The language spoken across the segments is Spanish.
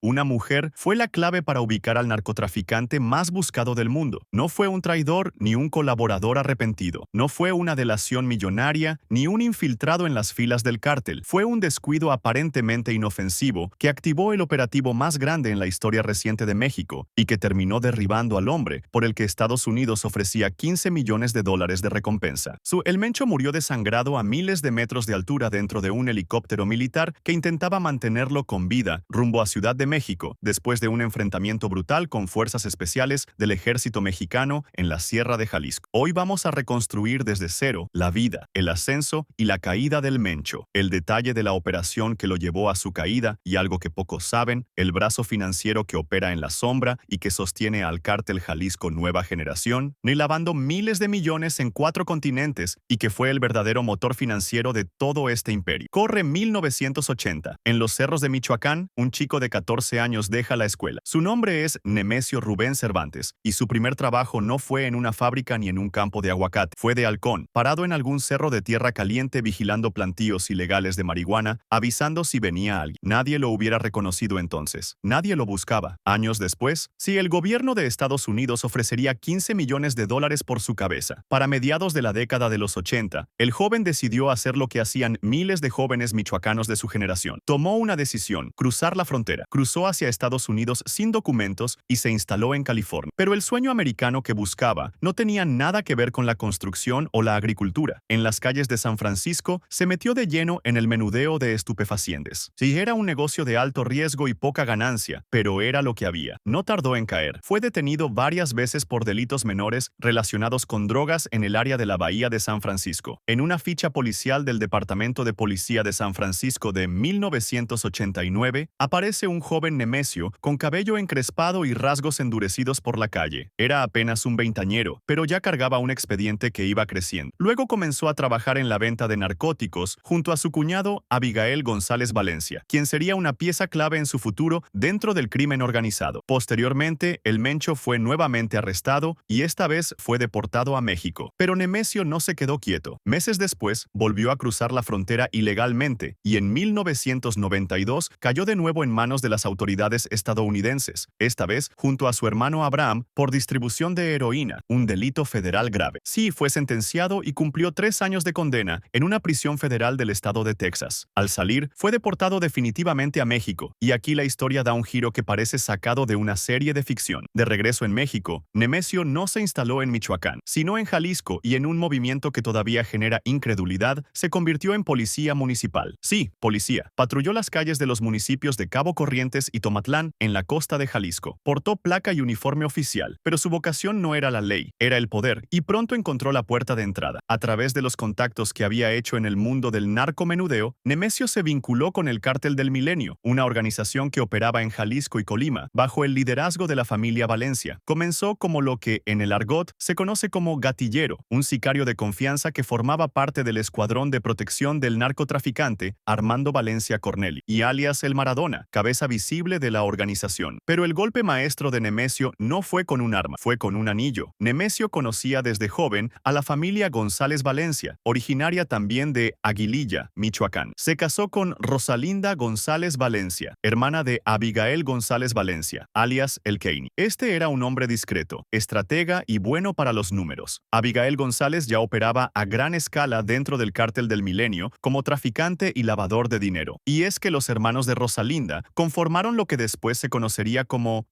Una mujer fue la clave para ubicar al narcotraficante más buscado del mundo. No fue un traidor ni un colaborador arrepentido. No fue una delación millonaria ni un infiltrado en las filas del cártel. Fue un descuido aparentemente inofensivo que activó el operativo más grande en la historia reciente de México y que terminó derribando al hombre por el que Estados Unidos ofrecía 15 millones de dólares de recompensa. El Mencho murió desangrado a miles de metros de altura dentro de un helicóptero militar que intentaba mantenerlo con vida rumbo a Ciudad de México después de un enfrentamiento brutal con fuerzas especiales del ejército mexicano en la Sierra de Jalisco. Hoy vamos a reconstruir desde cero la vida, el ascenso y la caída del Mencho, el detalle de la operación que lo llevó a su caída y algo que pocos saben, el brazo financiero que opera en la sombra y que sostiene al cártel Jalisco Nueva Generación, ni lavando miles de millones en 4 continentes y que fue el verdadero motor financiero de todo este imperio. Corre 1980. En los cerros de Michoacán, un chico de 14 años deja la escuela. Su nombre es Nemesio Rubén Cervantes, y su primer trabajo no fue en una fábrica ni en un campo de aguacate. Fue de halcón, parado en algún cerro de tierra caliente vigilando plantíos ilegales de marihuana, avisando si venía alguien. Nadie lo hubiera reconocido entonces. Nadie lo buscaba. Años después, si el gobierno de Estados Unidos ofrecería 15 millones de dólares por su cabeza. Para mediados de la década de los 80, el joven decidió hacer lo que hacían miles de jóvenes michoacanos de su generación. Tomó una decisión: cruzar la frontera. Cruzó hacia Estados Unidos sin documentos y se instaló en California. Pero el sueño americano que buscaba no tenía nada que ver con la construcción o la agricultura. En las calles de San Francisco se metió de lleno en el menudeo de estupefacientes. Sí, era un negocio de alto riesgo y poca ganancia, pero era lo que había. No tardó en caer. Fue detenido varias veces por delitos menores relacionados con drogas en el área de la Bahía de San Francisco. En una ficha policial del Departamento de Policía de San Francisco de 1989, aparece un joven Nemesio con cabello encrespado y rasgos endurecidos por la calle. Era apenas un veinteañero, pero ya cargaba un expediente que iba creciendo. Luego comenzó a trabajar en la venta de narcóticos junto a su cuñado Abigail González Valencia, quien sería una pieza clave en su futuro dentro del crimen organizado. Posteriormente, el Mencho fue nuevamente arrestado y esta vez fue deportado a México. Pero Nemesio no se quedó quieto. Meses después, volvió a cruzar la frontera ilegalmente y en 1992 cayó de nuevo en manos de las autoridades estadounidenses, esta vez junto a su hermano Abraham por distribución de heroína, un delito federal grave. Sí, fue sentenciado y cumplió 3 años de condena en una prisión federal del estado de Texas. Al salir, fue deportado definitivamente a México, y aquí la historia da un giro que parece sacado de una serie de ficción. De regreso en México, Nemesio no se instaló en Michoacán, sino en Jalisco, y en un movimiento que todavía genera incredulidad, se convirtió en policía municipal. Sí, policía. Patrulló las calles de los municipios de Cabo Corrientes y Tomatlán, en la costa de Jalisco. Portó placa y uniforme oficial, pero su vocación no era la ley, era el poder, y pronto encontró la puerta de entrada. A través de los contactos que había hecho en el mundo del narcomenudeo, Nemesio se vinculó con el Cártel del Milenio, una organización que operaba en Jalisco y Colima, bajo el liderazgo de la familia Valencia. Comenzó como lo que, en el argot, se conoce como gatillero, un sicario de confianza que formaba parte del escuadrón de protección del narcotraficante Armando Valencia Corneli, y alias el Maradona, cabeza visible de la organización. Pero el golpe maestro de Nemesio no fue con un arma, fue con un anillo. Nemesio conocía desde joven a la familia González Valencia, originaria también de Aguililla, Michoacán. Se casó con Rosalinda González Valencia, hermana de Abigail González Valencia, alias El Keini. Este era un hombre discreto, estratega y bueno para los números. Abigail González ya operaba a gran escala dentro del Cártel del Milenio como traficante y lavador de dinero. Y es que los hermanos de Rosalinda conformaron lo que después se conocería como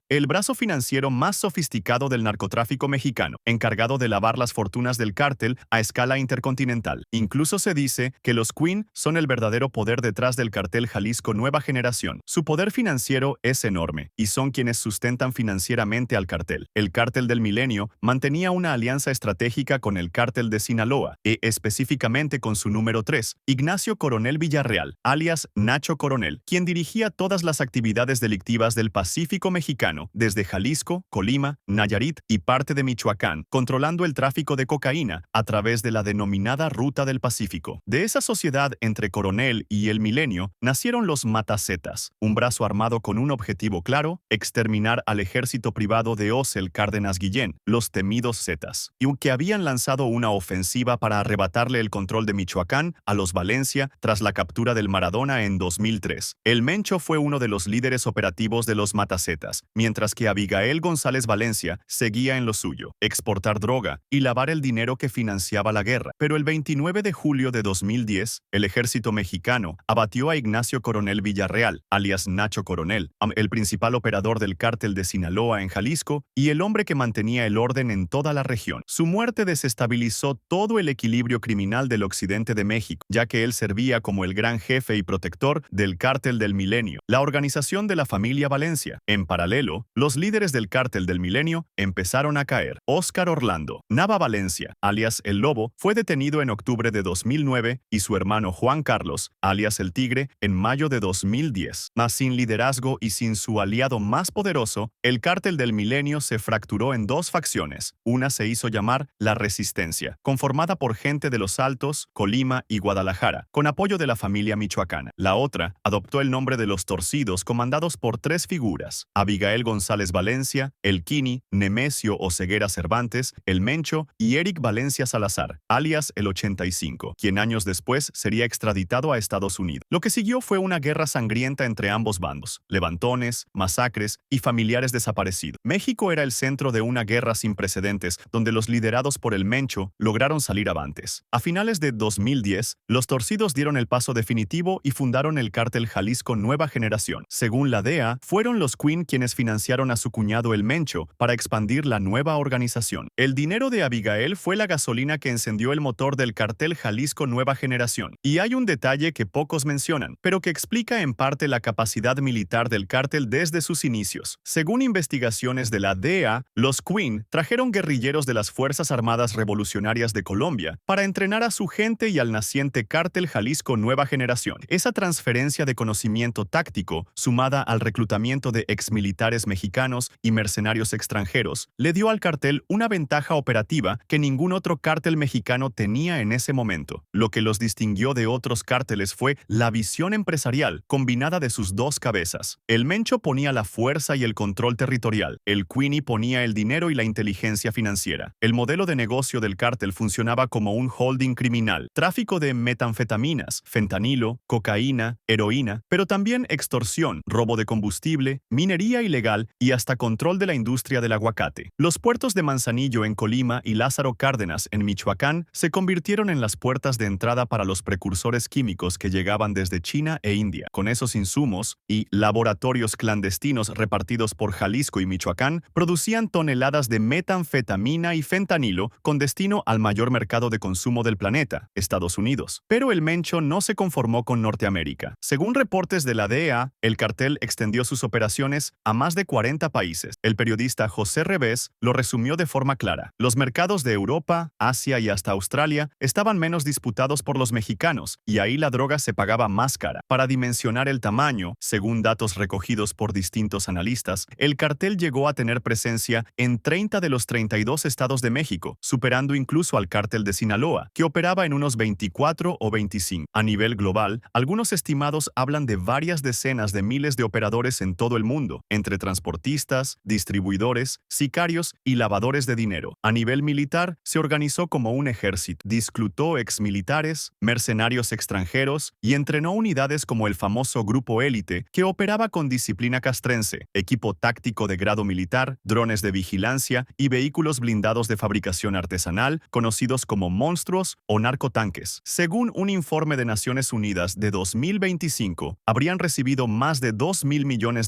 el brazo financiero más sofisticado del narcotráfico mexicano, encargado de lavar las fortunas del cártel a escala intercontinental. Incluso se dice que los Queen son el verdadero poder detrás del cartel Jalisco Nueva Generación. Su poder financiero es enorme, y son quienes sustentan financieramente al cartel. El Cártel del Milenio mantenía una alianza estratégica con el Cártel de Sinaloa, y específicamente con su número 3, Ignacio Coronel Villarreal, alias Nacho Coronel, quien dirigía todas las actividades delictivas del Pacífico mexicano, desde Jalisco, Colima, Nayarit y parte de Michoacán, controlando el tráfico de cocaína a través de la denominada Ruta del Pacífico. De esa sociedad entre Coronel y el Milenio nacieron los Matacetas, un brazo armado con un objetivo claro: exterminar al ejército privado de Osel Cárdenas Guillén, los temidos Zetas, y que habían lanzado una ofensiva para arrebatarle el control de Michoacán a los Valencia tras la captura del Maradona en 2003. El Mencho fue uno de los líderes operativos de los Matacetas, mientras que Abigail González Valencia seguía en lo suyo, exportar droga y lavar el dinero que financiaba la guerra. Pero el 29 de julio de 2010, el ejército mexicano abatió a Ignacio Coronel Villarreal, alias Nacho Coronel, el principal operador del cártel de Sinaloa en Jalisco y el hombre que mantenía el orden en toda la región. Su muerte desestabilizó todo el equilibrio criminal del occidente de México, ya que él servía como el gran jefe y protector del Cártel del Milenio, la organización de la familia Valencia. En paralelo, los líderes del Cártel del Milenio empezaron a caer. Óscar Orlando Nava Valencia, alias El Lobo, fue detenido en octubre de 2009 y su hermano Juan Carlos, alias El Tigre, en mayo de 2010. Mas sin liderazgo y sin su aliado más poderoso, el Cártel del Milenio se fracturó en dos facciones. Una se hizo llamar La Resistencia, conformada por gente de Los Altos, Colima y Guadalajara, con apoyo de la familia michoacana. La otra adoptó el nombre de Los Torcidos, comandados por tres figuras: Abigail González Valencia, El Quini, Nemesio Oseguera Cervantes, El Mencho y Eric Valencia Salazar, alias El 85, quien años después sería extraditado a Estados Unidos. Lo que siguió fue una guerra sangrienta entre ambos bandos, levantones, masacres y familiares desaparecidos. México era el centro de una guerra sin precedentes, donde los liderados por El Mencho lograron salir avantes. A finales de 2010, los Torcidos dieron el paso definitivo y fundaron el cártel Jalisco Nueva Generación. Según la DEA, fueron los Queen quienes financiaron a su cuñado El Mencho para expandir la nueva organización. El dinero de Abigail fue la gasolina que encendió el motor del cartel Jalisco Nueva Generación. Y hay un detalle que pocos mencionan, pero que explica en parte la capacidad militar del cártel desde sus inicios. Según investigaciones de la DEA, los Queen trajeron guerrilleros de las Fuerzas Armadas Revolucionarias de Colombia para entrenar a su gente y al naciente cártel Jalisco Nueva Generación. Esa transferencia de conocimiento táctico, sumada al reclutamiento de exmilitares mexicanos y mercenarios extranjeros, le dio al cartel una ventaja operativa que ningún otro cártel mexicano tenía en ese momento. Lo que los distinguió de otros cárteles fue la visión empresarial combinada de sus dos cabezas. El Mencho ponía la fuerza y el control territorial. El Queenie ponía el dinero y la inteligencia financiera. El modelo de negocio del cártel funcionaba como un holding criminal: tráfico de metanfetaminas, fentanilo, cocaína, heroína, pero también extorsión, robo de combustible, minería ilegal y hasta control de la industria del aguacate. Los puertos de Manzanillo en Colima y Lázaro Cárdenas en Michoacán se convirtieron en las puertas de entrada para los precursores químicos que llegaban desde China e India. Con esos insumos y laboratorios clandestinos repartidos por Jalisco y Michoacán, producían toneladas de metanfetamina y fentanilo con destino al mayor mercado de consumo del planeta, Estados Unidos. Pero el Mencho no se conformó con Norteamérica. Según reportes de la DEA, el cartel extendió sus operaciones a más de 40 países. El periodista José Revés lo resumió de forma clara: los mercados de Europa, Asia y hasta Australia estaban menos disputados por los mexicanos, y ahí la droga se pagaba más cara. Para dimensionar el tamaño, según datos recogidos por distintos analistas, el cartel llegó a tener presencia en 30 de los 32 estados de México, superando incluso al cártel de Sinaloa, que operaba en unos 24 o 25. A nivel global, algunos estimados hablan de varias decenas de miles de operadores en todo el mundo, entre transportistas, distribuidores, sicarios y lavadores de dinero. A nivel militar, se organizó como un ejército, disclutó exmilitares, mercenarios extranjeros y entrenó unidades como el famoso Grupo Élite, que operaba con disciplina castrense, equipo táctico de grado militar, drones de vigilancia y vehículos blindados de fabricación artesanal, conocidos como monstruos o narcotanques. Según un informe de Naciones Unidas de 2025, habrían recibido más de $2.000 millones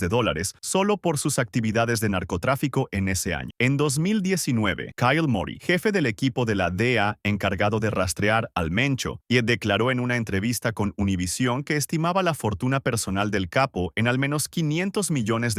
solo por sus actividades de narcotráfico en ese año. En 2019, Kyle Mori, jefe del equipo de la DEA encargado de rastrear al Mencho, declaró en una entrevista con Univisión que estimaba la fortuna personal del capo en al menos $500 millones,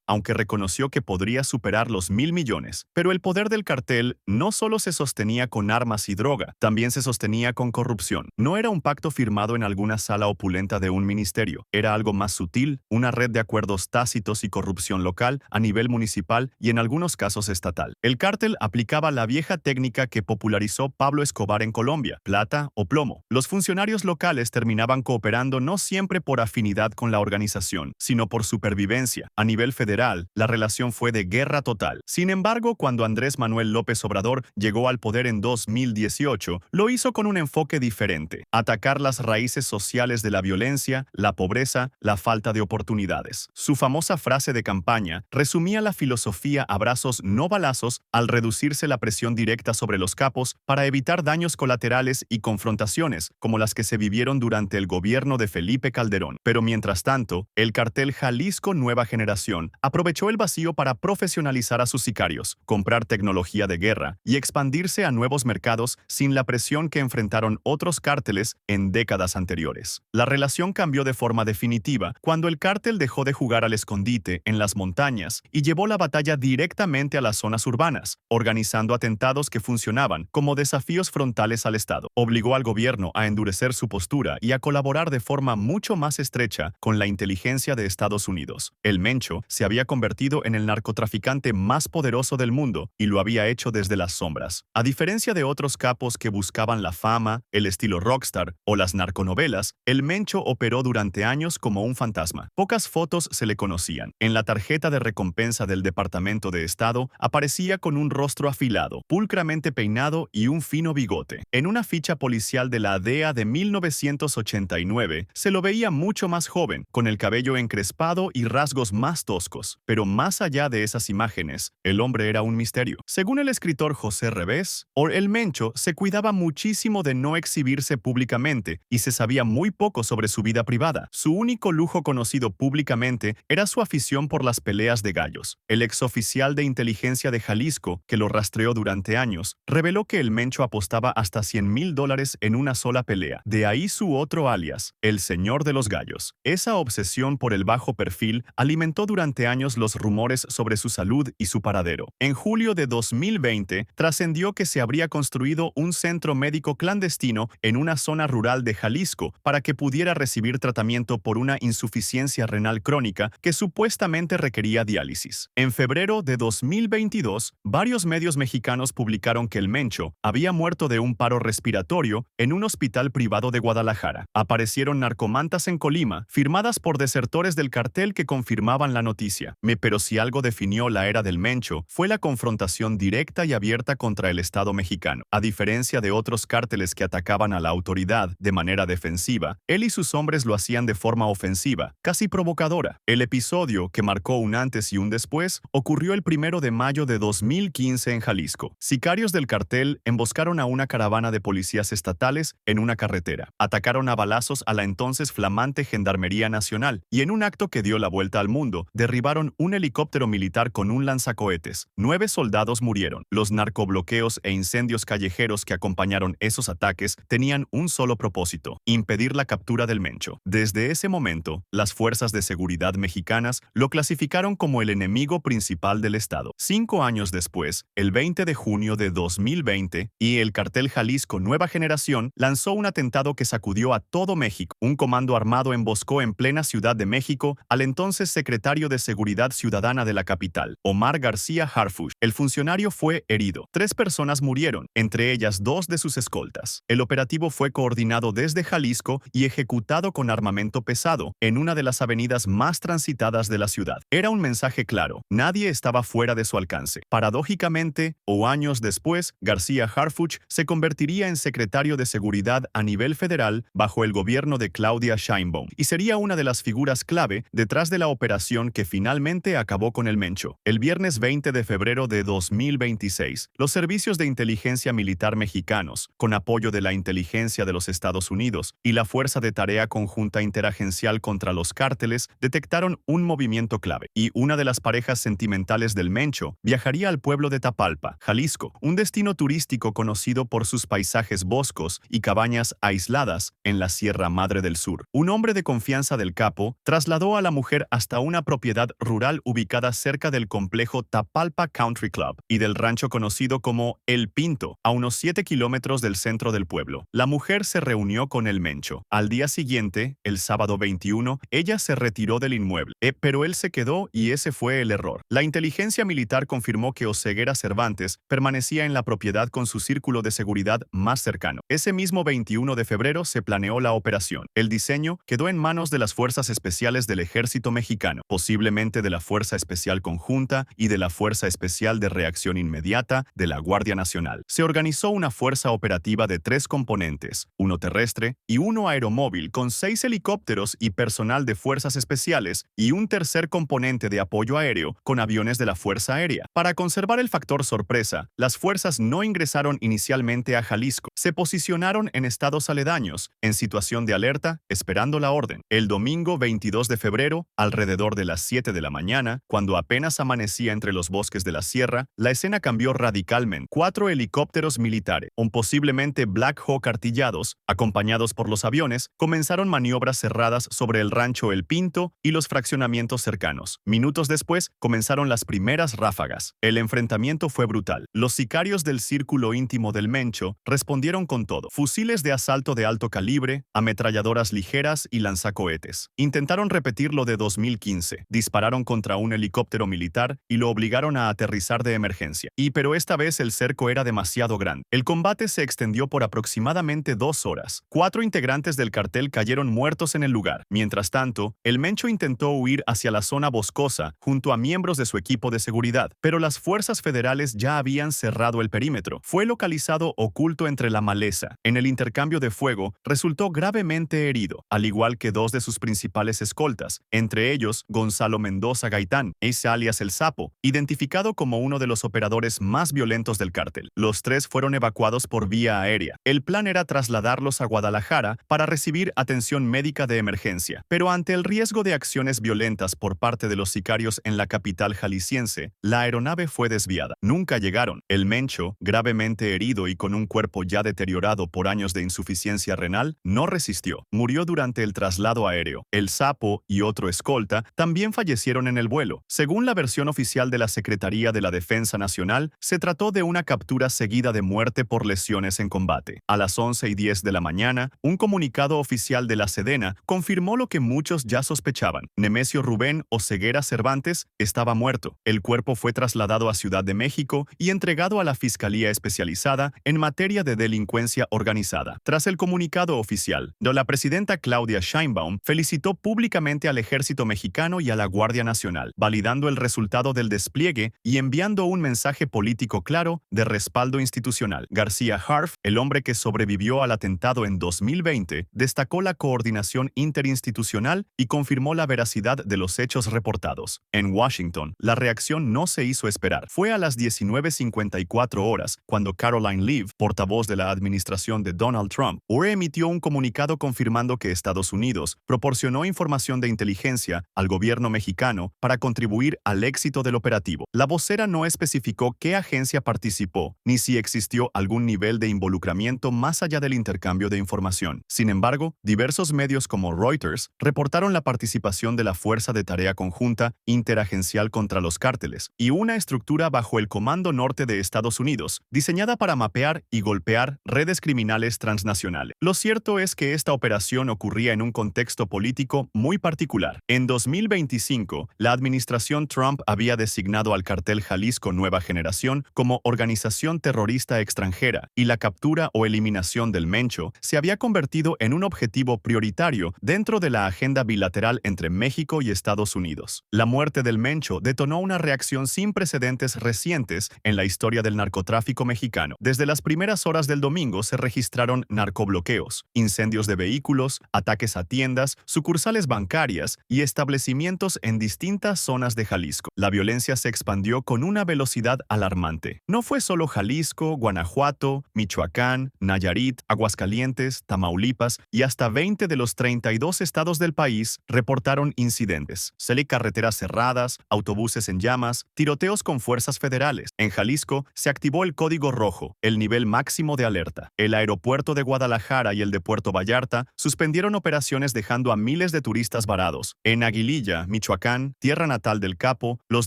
aunque reconoció que podría superar los 1.000 millones. Pero el poder del cartel no solo se sostenía con armas y droga, también se sostenía con corrupción. No era un pacto firmado en alguna sala opulenta de un ministerio, era algo más sutil, una red de acuerdos tácitos y corrupción local a nivel municipal y en algunos casos estatal. El cártel aplicaba la vieja técnica que popularizó Pablo Escobar en Colombia: plata o plomo. Los funcionarios locales terminaban cooperando no siempre por afinidad con la organización, sino por supervivencia. A nivel federal, la relación fue de guerra total. Sin embargo, cuando Andrés Manuel López Obrador llegó al poder en 2018, lo hizo con un enfoque diferente: atacar las raíces sociales de la violencia, la pobreza, la falta de oportunidades. Su famosa frase de campaña resumía la filosofía abrazos no balazos al reducirse la presión directa sobre los capos para evitar daños colaterales y confrontaciones como las que se vivieron durante el gobierno de Felipe Calderón. Pero mientras tanto, el cartel Jalisco Nueva Generación aprovechó el vacío para profesionalizar a sus sicarios, comprar tecnología de guerra y expandirse a nuevos mercados sin la presión que enfrentaron otros cárteles en décadas anteriores. La relación cambió de forma definitiva cuando el cártel dejó de jugar al escondite en las montañas y llevó la batalla directamente a las zonas urbanas, organizando atentados que funcionaban como desafíos frontales al Estado. Obligó al gobierno a endurecer su postura y a colaborar de forma mucho más estrecha con la inteligencia de Estados Unidos. El Mencho se había convertido en el narcotraficante más poderoso del mundo y lo había hecho desde las sombras. A diferencia de otros capos que buscaban la fama, el estilo rockstar o las narconovelas, el Mencho operó durante años como un fantasma. Pocas fotos se le conocían. En la tarjeta de recompensa del Departamento de Estado aparecía con un rostro afilado, pulcramente peinado y un fino bigote. En una ficha policial de la DEA de 1989 se lo veía mucho más joven, con el cabello encrespado y rasgos más toscos. Pero más allá de esas imágenes, el hombre era un misterio. Según el escritor José Revés, el Mencho se cuidaba muchísimo de no exhibirse públicamente y se sabía muy poco sobre su vida privada. Su único lujo conocido públicamente era su afición por las peleas de gallos. El exoficial de inteligencia de Jalisco, que lo rastreó durante años, reveló que el Mencho apostaba hasta $100,000 en una sola pelea. De ahí su otro alias, el Señor de los Gallos. Esa obsesión por el bajo perfil alimentó durante años los rumores sobre su salud y su paradero. En julio de 2020, trascendió que se habría construido un centro médico clandestino en una zona rural de Jalisco para que pudiera recibir tratamiento por una insuficiencia renal crónica que supuestamente requería diálisis. En febrero de 2022, varios medios mexicanos publicaron que el Mencho había muerto de un paro respiratorio en un hospital privado de Guadalajara. Aparecieron narcomantas en Colima, firmadas por desertores del cartel que confirmaban la noticia. Pero si algo definió la era del Mencho, fue la confrontación directa y abierta contra el Estado mexicano. A diferencia de otros cárteles que atacaban a la autoridad de manera defensiva, él y sus hombres lo hacían de forma ofensiva, casi provocadora. El episodio, que marcó un antes y un después, ocurrió el 1 de mayo de 2015 en Jalisco. Sicarios del cartel emboscaron a una caravana de policías estatales en una carretera. Atacaron a balazos a la entonces flamante Gendarmería Nacional y en un acto que dio la vuelta al mundo, derribaron un helicóptero militar con un lanzacohetes. 9 soldados murieron. Los narcobloqueos e incendios callejeros que acompañaron esos ataques tenían un solo propósito: impedir la captura del Mencho. Desde ese momento, las fuerzas de seguridad mexicanas lo clasificaron como el enemigo principal del Estado. 5 años después, el 20 de junio de 2020, y el cartel Jalisco Nueva Generación lanzó un atentado que sacudió a todo México. Un comando armado emboscó en plena Ciudad de México al entonces secretario de Seguridad Ciudadana de la capital, Omar García Harfuch. El funcionario fue herido. 3 personas murieron, entre ellas 2 de sus escoltas. El operativo fue coordinado desde Jalisco y ejecutado con armamento pesado en una de las avenidas más transitadas de la ciudad. Era un mensaje claro: nadie estaba fuera de su alcance. Paradójicamente, o años después, García Harfuch se convertiría en secretario de Seguridad a nivel federal bajo el gobierno de Claudia Sheinbaum y sería una de las figuras clave detrás de la operación que finalmente acabó con el Mencho. El viernes 20 de febrero de 2026, los servicios de inteligencia militar mexicanos, con apoyo de la inteligencia de los Estados Unidos y la Fuerza de Tarea Conjunta Interagencial contra los Cárteles, detectaron un movimiento clave, y una de las parejas sentimentales del Mencho viajaría al pueblo de Tapalpa, Jalisco, un destino turístico conocido por sus paisajes boscos y cabañas aisladas en la Sierra Madre del Sur. Un hombre de confianza del capo trasladó a la mujer hasta una propiedad rural ubicada cerca del complejo Tapalpa Country Club y del rancho conocido como El Pinto, a unos 7 kilómetros del centro del pueblo. La mujer se reunió con el Mencho. Al día siguiente, el sábado 21, ella se retiró del inmueble, pero él se quedó, y ese fue el error. La inteligencia militar confirmó que Oseguera Cervantes permanecía en la propiedad con su círculo de seguridad más cercano. Ese mismo 21 de febrero se planeó la operación. El diseño quedó en manos de las Fuerzas Especiales del Ejército Mexicano, posiblemente de la Fuerza Especial Conjunta y de la Fuerza Especial de Reacción Inmediata de la Guardia Nacional. Se organizó una fuerza operativa de 3 componentes, uno terrestre y uno aeromóvil, con 6 helicópteros y personal de fuerzas especiales y un tercer componente de apoyo aéreo con aviones de la Fuerza Aérea. Para conservar el factor sorpresa, las fuerzas no ingresaron inicialmente a Jalisco. Se posicionaron en estados aledaños, en situación de alerta, esperando la orden. El domingo 22 de febrero, alrededor de las 7 de la mañana, cuando apenas amanecía entre los bosques de la sierra, la escena cambió radicalmente. 4 helicópteros militares, posiblemente Black Hawk artillados, acompañados por los aviones, comenzaron maniobras cerradas sobre el rancho El Pinto y los fraccionamientos cercanos. Minutos después, comenzaron las primeras ráfagas. El enfrentamiento fue brutal. Los sicarios del círculo íntimo del Mencho respondieron con todo: fusiles de asalto de alto calibre, ametralladoras ligeras y lanzacohetes. Intentaron repetir lo de 2015. Dispararon contra un helicóptero militar y lo obligaron a aterrizar de emergencia. Pero esta vez el cerco era demasiado grande. El combate se extendió por aproximadamente 2 horas. 4 integrantes del cartel cayeron muertos en el lugar. Mientras tanto, el Mencho intentó huir hacia la zona boscosa junto a miembros de su equipo de seguridad, pero las fuerzas federales ya habían cerrado el perímetro. Fue localizado oculto entre la maleza. En el intercambio de fuego, resultó gravemente herido, al igual que 2 de sus principales escoltas, entre ellos Gonzalo Mendoza Gaitán, alias El Sapo, identificado como uno de los operadores más violentos del cártel. Los 3 fueron evacuados por vía aérea. El plan era trasladarlos a Guadalajara para recibir atención médica de emergencia, pero ante el riesgo de acciones violentas por parte de los sicarios en la capital jalisciense, la aeronave fue desviada. Nunca llegaron. El Mencho, gravemente herido y con un cuerpo ya deteriorado por años de insuficiencia renal, no resistió. Murió durante el traslado aéreo. El Sapo y otro escolta también fallecieron en el vuelo. Según la versión oficial de la Secretaría de la Defensa Nacional, se trató de una captura seguida de muerte por lesiones en combate. A las 11:10 de la mañana, un comunicado oficial de la Sedena confirmó lo que muchos ya sospechaban: Nemesio Rubén Oseguera Cervantes estaba muerto. El cuerpo fue trasladado a Ciudad de México y entregado a la Fiscalía Especializada en materia de delincuencia organizada. Tras el comunicado oficial, la presidenta Claudia Sheinbaum felicitó públicamente al Ejército Mexicano y a la Guardia Nacional, validando el resultado del despliegue y enviando un mensaje político claro de respaldo institucional. García Harf, el hombre que sobrevivió al atentado en 2020, destacó la coordinación interinstitucional y confirmó la veracidad de los hechos reportados. En Washington, la reacción no se hizo esperar. Fue a las 19:54 horas cuando Caroline Leavitt, portavoz de la administración de Donald Trump, emitió un comunicado confirmando que Estados Unidos proporcionó información de inteligencia al gobierno mexicano para contribuir al éxito del operativo. La vocera no especificó qué agencia participó, ni si existió algún nivel de involucramiento más allá del intercambio de información. Sin embargo, diversos medios como Reuters reportaron la participación de la Fuerza de Tarea Conjunta Interagencial contra los Cárteles y una estructura bajo el Comando Norte de Estados Unidos, diseñada para mapear y golpear redes criminales transnacionales. Lo cierto es que esta operación ocurría en un contexto político muy particular. En 2025, la administración Trump había designado al cartel Jalisco Nueva Generación como organización terrorista extranjera, y la captura o eliminación del Mencho se había convertido en un objetivo prioritario dentro de la agenda bilateral entre México y Estados Unidos. La muerte del Mencho detonó una reacción sin precedentes recientes en la historia del narcotráfico mexicano. Desde las primeras horas del domingo se registraron narcobloqueos, incendios de vehículos, ataques a tiendas, sucursales bancarias y establecimientos en distintas zonas de Jalisco. La violencia se expandió con una velocidad alarmante. No fue solo Jalisco, Guanajuato, Michoacán, Nayarit, Aguascalientes, Tamaulipas y hasta 20 de los 32 estados del país reportaron incidentes. Carreteras cerradas, autobuses en llamas, tiroteos con fuerzas federales. En Jalisco se activó el código rojo, el nivel máximo de alerta. El aeropuerto de Guadalajara y el de Puerto Vallarta suspendieron operaciones dejando a miles de turistas varados. En Aguililla, Michoacán, tierra natal del Capo, los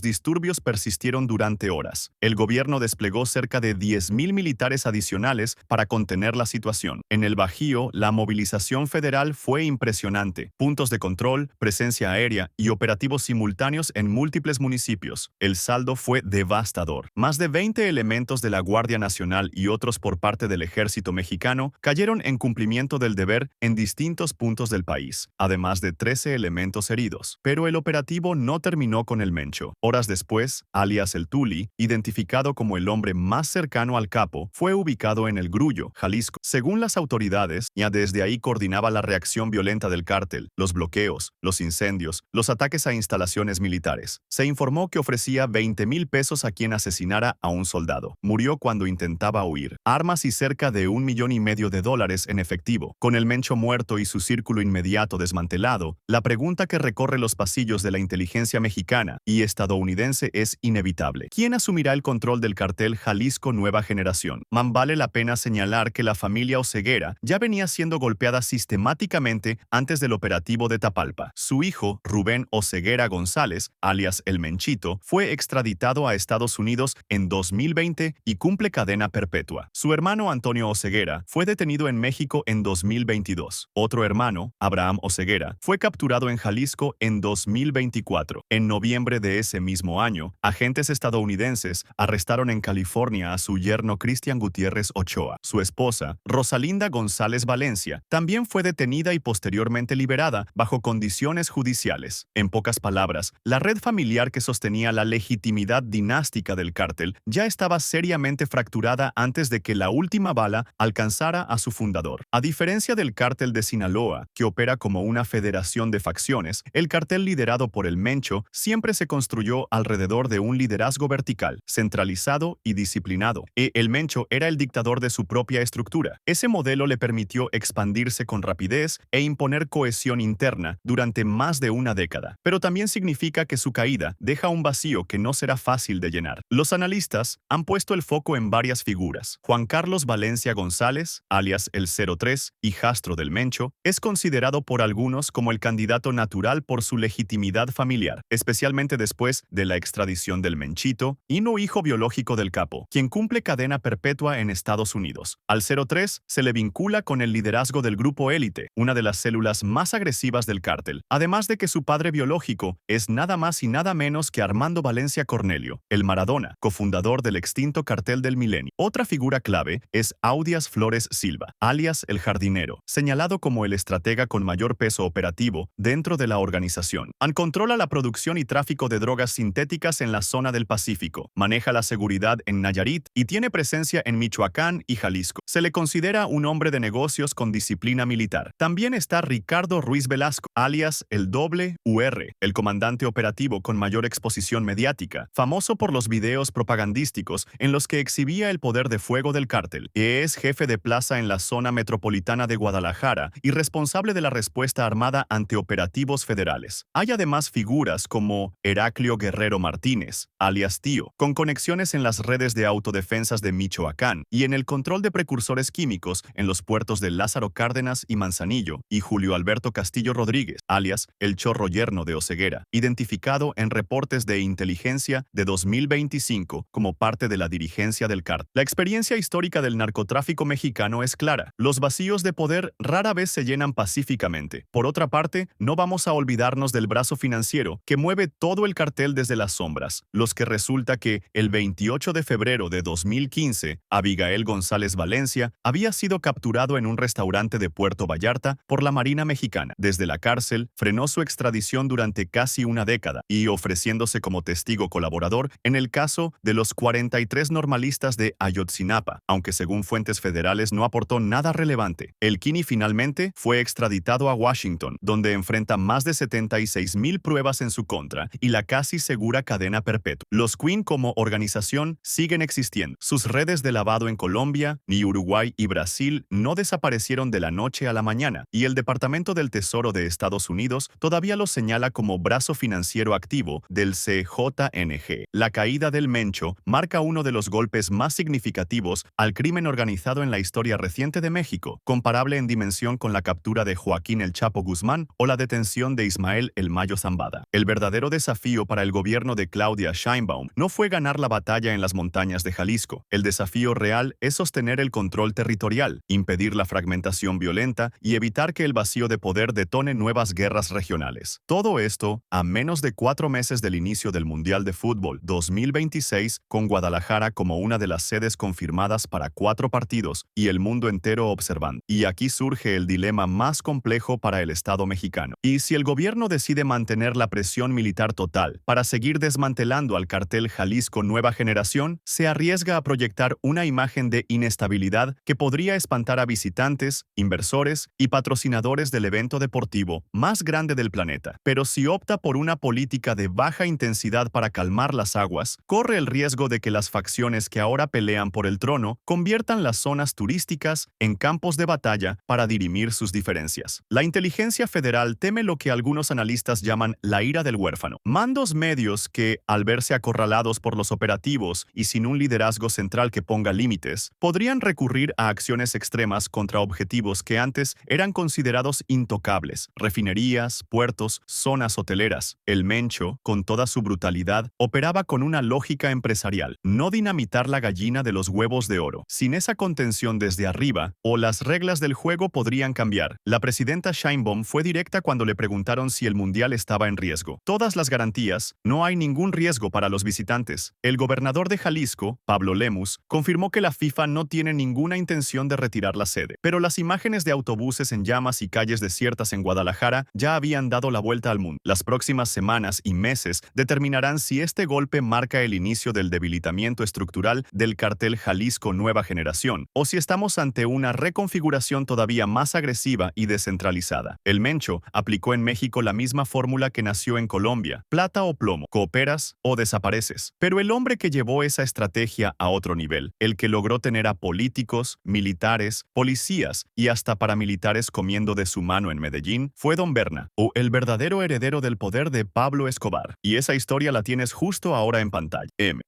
disturbios persistieron durante horas. El gobierno desplegó cerca de 10,000 militares adicionales para contener la situación. En el Bajío, la movilización federal fue impresionante. Puntos de control, presencia aérea y operativos simultáneos en múltiples municipios. El saldo fue devastador. Más de 20 elementos de la Guardia Nacional y otros por parte del Ejército Mexicano cayeron en cumplimiento del deber en distintos puntos del país, además de 13 elementos heridos. Pero el operativo no terminó con el Mencho. Horas después, alias el Tuli, identificado como el hombre más cercano al capo, fue ubicado en El Grullo, Jalisco. Según las autoridades, ya desde ahí coordinaba la reacción violenta del cártel cártel, los bloqueos, los incendios, los ataques a instalaciones militares. Se informó que ofrecía 20,000 pesos a quien asesinara a un soldado. Murió cuando intentaba huir. Armas y cerca de $1,500,000 en efectivo. Con el Mencho muerto y su círculo inmediato desmantelado, la pregunta que recorre los pasillos de la inteligencia mexicana y estadounidense es inevitable. ¿Quién asumirá el control del cartel Jalisco Nueva Generación? Vale la pena señalar que la familia Oseguera ya venía siendo golpeada sistemáticamente antes del operativo de Tapalpa. Su hijo, Rubén Oseguera González, alias El Menchito, fue extraditado a Estados Unidos en 2020 y cumple cadena perpetua. Su hermano Antonio Oseguera fue detenido en México en 2022. Otro hermano, Abraham Oseguera, fue capturado en Jalisco en 2024. En noviembre de ese mismo año, agentes estadounidenses arrestaron en California a su yerno Cristian Gutiérrez Ochoa. Su esposa, Rosalinda González Valencia, también fue detenida y posteriormente liberada bajo condiciones judiciales. En pocas palabras, la red familiar que sostenía la legitimidad dinástica del cártel ya estaba seriamente fracturada antes de que la última bala alcanzara a su fundador. A diferencia del cártel de Sinaloa, que opera como una federación de facciones, el cartel liderado por el Mencho siempre se construyó alrededor de un liderazgo vertical, centralizado y disciplinado. El Mencho era el dictador de su propia estructura. Ese modelo le permitió expandirse con rapidez e imponer cohesión interna durante más de una década. Pero también significa que su caída deja un vacío que no será fácil de llenar. Los analistas han puesto el foco en varias figuras. Juan Carlos Valencia González, alias el 03, hijastro del Mencho, es considerado por algunos como el candidato natural por su legitimidad familiar, especialmente después de la extradición del Menchito, y no hijo biológico del capo, quien cumple cadena perpetua en Estados Unidos. Al 03 se le vincula con el liderazgo del Grupo Élite, una de las células más agresivas del cártel, además de que su padre biológico es nada más y nada menos que Armando Valencia Cornelio, el Maradona, cofundador del extinto Cartel del Milenio. Otra figura clave es Audias Flores Silva, alias El Jardinero, señalado como el estratega con mayor peso operativo dentro de la organización. Controla la producción y tráfico de drogas sintéticas en la zona del Pacífico, maneja la seguridad en Nayarit y tiene presencia en Michoacán y Jalisco. Se le considera un hombre de negocios con disciplina militar. También está Ricardo Ruiz Velasco, alias el Doble UR, el comandante operativo con mayor exposición mediática, famoso por los videos propagandísticos en los que exhibía el poder de fuego del cártel. Es jefe de plaza en la zona metropolitana de Guadalajara y responsable de la respuesta armada ante operativos federales. Hay además figuras como Heraclio Guerrero Martínez, alias Tío, con conexiones en las redes de autodefensas de Michoacán y en el control de precursores químicos en los puertos de Lázaro Cárdenas y Manzanillo, y Julio Alberto Castillo Rodríguez, alias el Chorro Yerno de Oseguera, identificado en reportes de inteligencia de 2025 como parte de la dirigencia del cártel. La experiencia histórica del narcotráfico mexicano es clara. Los vacíos de poder rara vez se llenan pacíficamente. Por otra parte, no vamos a olvidarnos del brazo financiero que mueve todo el cartel desde las sombras, los que resulta que el 28 de febrero de 2015, Abigail González Valencia había sido capturado en un restaurante de Puerto Vallarta por la Marina Mexicana. Desde la cárcel, frenó su extradición durante casi una década y ofreciéndose como testigo colaborador en el caso de los 43 normalistas de Ayotzinapa, aunque según fuentes federales no aportó nada relevante. El Kini finalmente fue extraditado a Washington, donde enfrenta más de 76,000 pruebas en su contra y la casi segura cadena perpetua. Los Queen como organización siguen existiendo. Sus redes de lavado en Colombia, ni Uruguay y Brasil no desaparecieron de la noche a la mañana, y el Departamento del Tesoro de Estados Unidos todavía los señala como brazo financiero activo del CJNG. La caída del Mencho marca uno de los golpes más significativos al crimen organizado en la historia reciente de México, comparable en dimensión con la captura de Joaquín El Chapo Guzmán o la detención de Ismael El Mayo Zambada. El verdadero desafío para el gobierno de Claudia Sheinbaum no fue ganar la batalla en las montañas de Jalisco. El desafío real es sostener el control territorial, impedir la fragmentación violenta y evitar que el vacío de poder detone nuevas guerras regionales. Todo esto a menos de 4 meses del inicio del Mundial de Fútbol 2026, con Guadalajara como una de las sedes confirmadas para 4 partidos y el mundo entero observando. Y aquí surge el dilema más complejo para el Estado mexicano. ¿Y si el gobierno decide mantener la presión militar total para seguir desmantelando al cartel Jalisco Nueva Generación, se arriesga a proyectar una imagen de inestabilidad que podría espantar a visitantes, inversores y patrocinadores del el evento deportivo más grande del planeta. Pero si opta por una política de baja intensidad para calmar las aguas, corre el riesgo de que las facciones que ahora pelean por el trono conviertan las zonas turísticas en campos de batalla para dirimir sus diferencias. La inteligencia federal teme lo que algunos analistas llaman la ira del huérfano. Mandos medios que, al verse acorralados por los operativos y sin un liderazgo central que ponga límites, podrían recurrir a acciones extremas contra objetivos que antes eran considerados intocables: refinerías, puertos, zonas hoteleras. El Mencho, con toda su brutalidad, operaba con una lógica empresarial: no dinamitar la gallina de los huevos de oro. Sin esa contención desde arriba, o las reglas del juego podrían cambiar. La presidenta Sheinbaum fue directa cuando le preguntaron si el mundial estaba en riesgo. Todas las garantías: no hay ningún riesgo para los visitantes. El gobernador de Jalisco, Pablo Lemus, confirmó que la FIFA no tiene ninguna intención de retirar la sede. Pero las imágenes de autobuses en llamas y calles desiertas en Guadalajara ya habían dado la vuelta al mundo. Las próximas semanas y meses determinarán si este golpe marca el inicio del debilitamiento estructural del cartel Jalisco Nueva Generación, o si estamos ante una reconfiguración todavía más agresiva y descentralizada. El Mencho aplicó en México la misma fórmula que nació en Colombia: plata o plomo, cooperas o desapareces. Pero el hombre que llevó esa estrategia a otro nivel, el que logró tener a políticos, militares, policías y hasta paramilitares comiendo de su mano en Medellín, fue Don Berna, o el verdadero heredero del poder de Pablo Escobar. Y esa historia la tienes justo ahora en pantalla. M.